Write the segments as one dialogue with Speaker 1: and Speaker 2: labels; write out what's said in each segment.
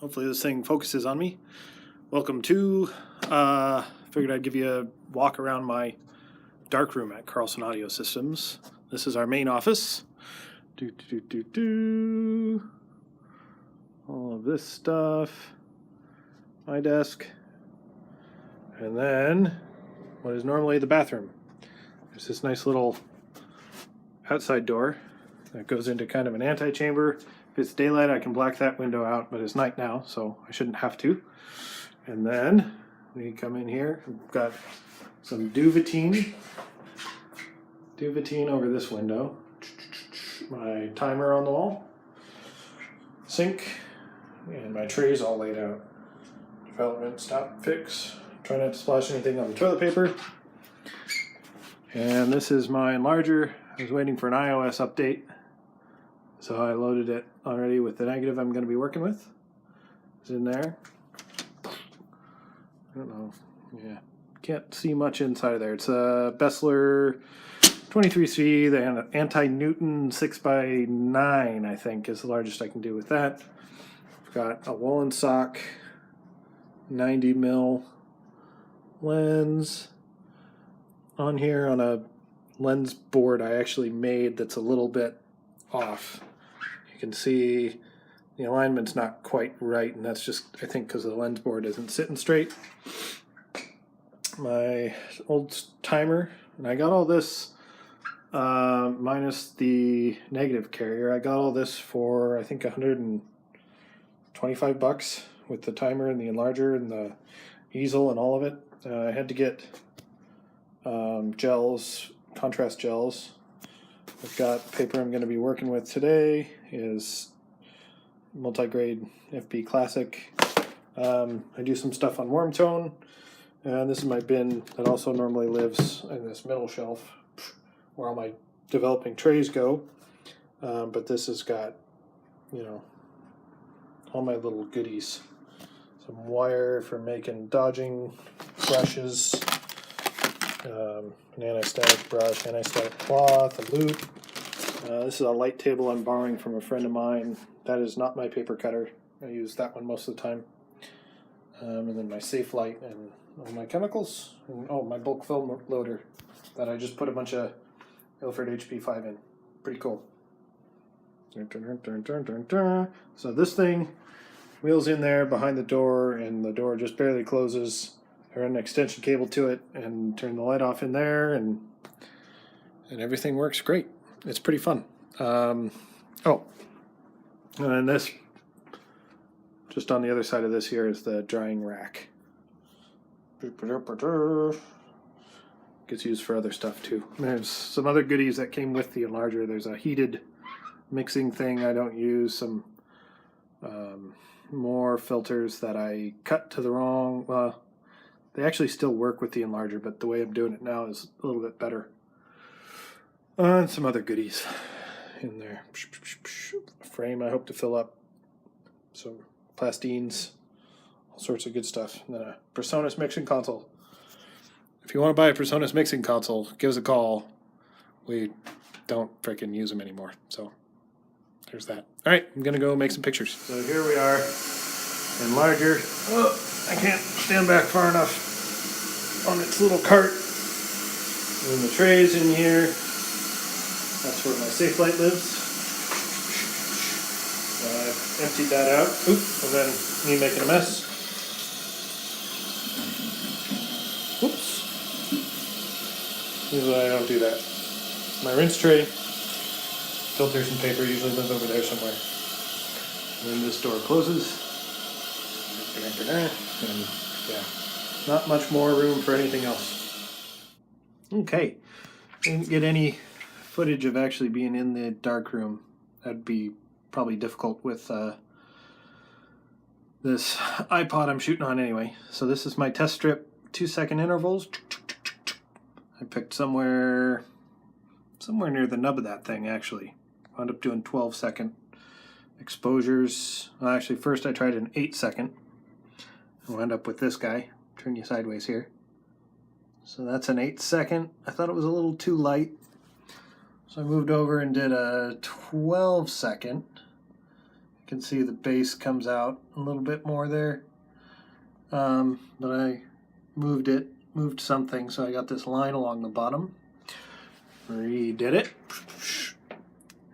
Speaker 1: Hopefully this thing focuses on me. Welcome to, figured I'd give you a walk around my darkroom at Carlson Audio Systems. This is our main office. All of this stuff. My desk. And then what is normally the bathroom. There's this nice little outside door that goes into kind of an antechamber. If it's daylight, I can black that window out, but it's night now, so I shouldn't have to. And then we come in here. We've got some Duvetine over this window. My timer on the wall. Sink. And my trays all laid out. Development, stop, fix. Try not to splash anything on the toilet paper. And this is my Enlarger. I was waiting for an iOS update, so I loaded it already with the negative I'm going to be working with. It's in there. I don't know. Yeah, can't see much inside of there. It's a Beseler 23C, the anti-Newton 6x9, I think, is the largest I can do with that. I've got a Wollensak 90mm lens on here on a lens board I actually made that's a little bit off. You can see the alignment's not quite right, and that's just, I think, because the lens board isn't sitting straight. My old timer, and I got all this minus the negative carrier. I got all this for, I think, $125 with the timer and the enlarger and the easel and all of it. I had to get gels, contrast gels. I've got paper I'm going to be working with today is multi-grade FB Classic. I do some stuff on warm tone, and this is my bin that also normally lives in this middle shelf where all my developing trays go. But this has got, you know, all my little goodies. Some wire for making dodging brushes, an anti-static brush, anti-static cloth, a loop. This is a light table I'm borrowing from a friend of mine. That is not my paper cutter. I use that one most of the time. And then my safe light and all my chemicals. And, oh, my bulk film loader that I just put a bunch of Ilford HP5 in. Pretty cool. So this thing wheels in there behind the door, and the door just barely closes. I run an extension cable to it and turn the light off in there, and everything works great. It's pretty fun. Oh, and then this, just on the other side of this here, is the drying rack. Gets used for other stuff too. There's some other goodies that came with the Enlarger. There's a heated mixing thing I don't use, some more filters that I cut to the wrong, well, they actually still work with the Enlarger, but the way I'm doing it now is a little bit better. And some other goodies in there. A frame I hope to fill up. Some plastines, all sorts of good stuff. And then a PreSonus mixing console. If you want to buy a PreSonus mixing console, give us a call. We don't freaking use them anymore, so there's that. All right, I'm gonna go make some pictures. So here we are, Enlarger. Oh, I can't stand back far enough on its little cart. And the trays in here. That's where my safe light lives. I've emptied that out. Oops, and then me making a mess. Whoops. Usually I don't do that. My rinse tray, filters and paper usually live over there somewhere. And then this door closes. And yeah, not much more room for anything else. Okay, didn't get any footage of actually being in the darkroom. That'd be probably difficult with this iPod I'm shooting on anyway. So this is my test strip, 2-second intervals. I picked somewhere near the nub of that thing, actually. Wound up doing 12-second exposures. Well, actually, first I tried an 8-second. I wound up with this guy. Turn you sideways here. So that's an 8-second. I thought it was a little too light, so I moved over and did a 12-second. can see the base comes out a little bit more there. But I moved something, so I got this line along the bottom. Redid it.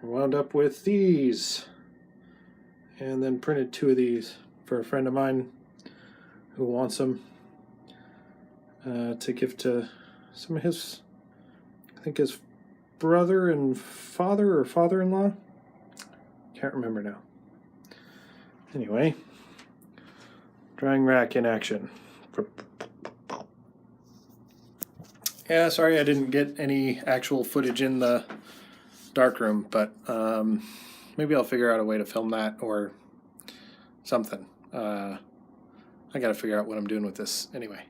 Speaker 1: Wound up with these. And then printed 2 of these for a friend of mine who wants them to give to some of his, I think his brother and father or father-in-law. Can't remember now. Anyway, drying rack in action. Yeah, sorry I didn't get any actual footage in the darkroom, but maybe I'll figure out a way to film that or something. I got to figure out what I'm doing with this anyway.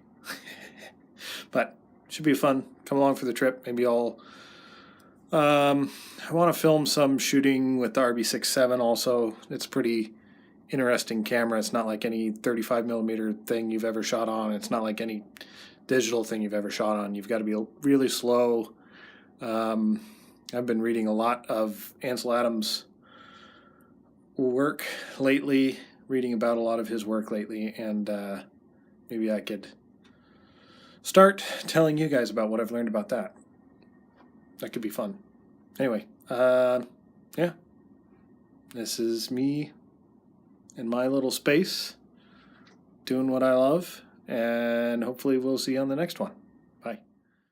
Speaker 1: But should be fun. Come along for the trip. Maybe I'll I want to film some shooting with the RB67 also. It's a pretty interesting camera. It's not like any 35mm thing you've ever shot on. It's not like any digital thing you've ever shot on. You've got to be really slow. I've been reading a lot of Ansel Adams' work lately, reading about a lot of his work lately, and maybe I could start telling you guys about what I've learned about that. That could be fun. Anyway, yeah, this is me in my little space doing what I love, and hopefully we'll see you on the next one.